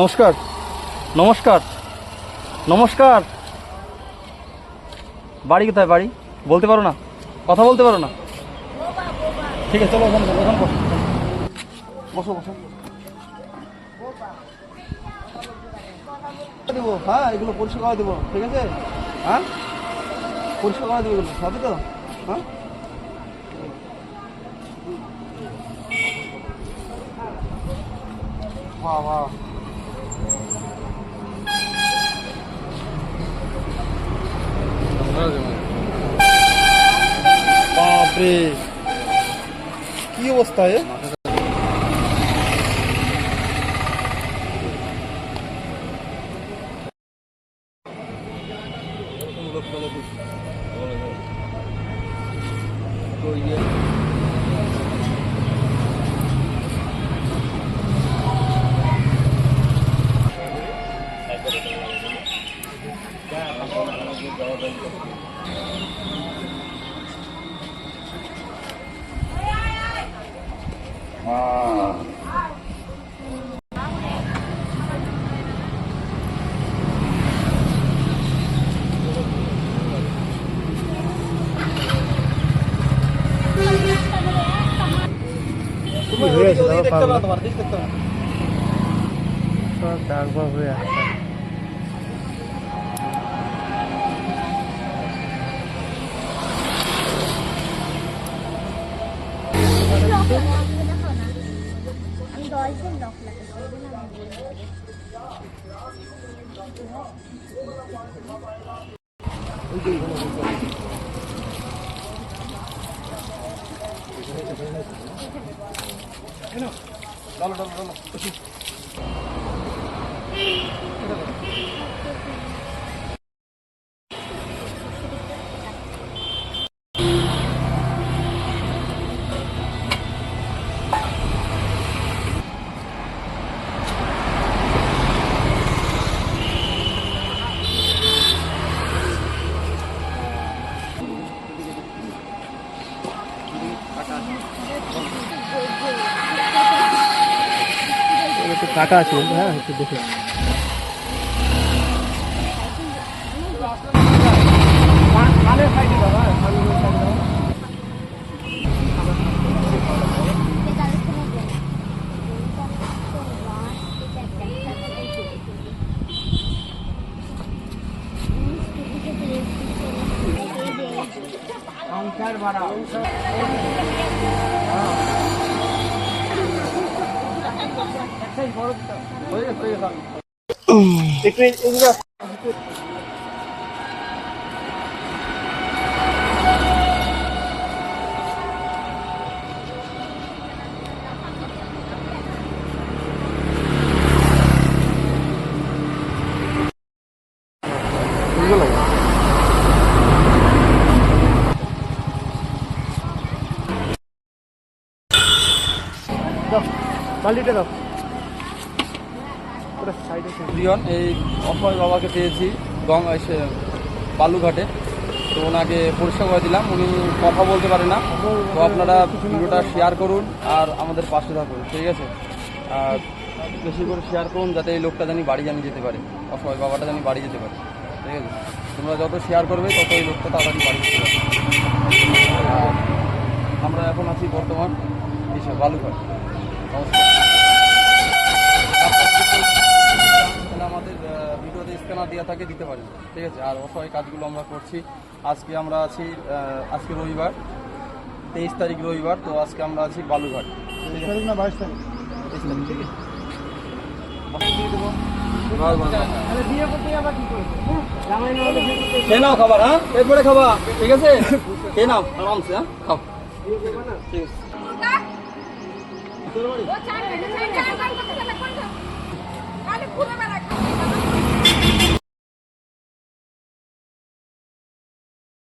নমস্কার নমস্কার নমস্কার। বাড়ি কোথায়? বাড়ি বলতে পারো না? কথা বলতে পারো না? ঠিক আছে, চলো ওখানে ওখানে বসো বসো বসো। দেবো, হ্যাঁ এগুলো পরিষ্কার করে দেবো, ঠিক আছে? হ্যাঁ পরিষ্কার করে দেবো, এগুলো হবে তো? হ্যাঁ বাহ বাহ, বাপরে কি অবস্থা! তারপর হয়ে আসছে একটু কাটা আছে, হ্যাঁ একটু দেখে। এই অসহায় বাবাকে পেয়েছি বালুঘাটে, তো ওনাকে পরিষ্কার করে দিলাম। উনি কথা বলতে পারে না, তো আপনারা ভিডিওটা শেয়ার করুন আর আমাদের পাশে থাকুন, ঠিক আছে? আর বেশি করে শেয়ার করুন যাতে এই লোকটা জানি বাড়ি যেতে পারে, অসহায় বাবাটা জানি বাড়ি যেতে পারে, ঠিক আছে? তোমরা যত শেয়ার করবে তত এই লোকটা তাড়াতাড়ি বাড়ি যেতে পারে। আর আমরা এখন আছি বর্তমান বালুঘাট। নমস্কার। আমাদের ভিডিওতে স্ক্যানার দেওয়া থাকে, দিতে পারি, ঠিক আছে? আর অসহায় কাজগুলো আমরা করছি। আজকে আমরা আছি, আজকে রবিবার 23 তারিখ রবিবার, তো আজকে আমরা আছি বালুঘাট। 22 তারিখ, 23 তারিখ, ঠিক আছে? খেয়ে নাও খাবার, হ্যাঁ পেট ভরে খাবা, ঠিক আছে? খেয়ে নাও আরামসে, হ্যাঁ খাও, ঠিক আছে?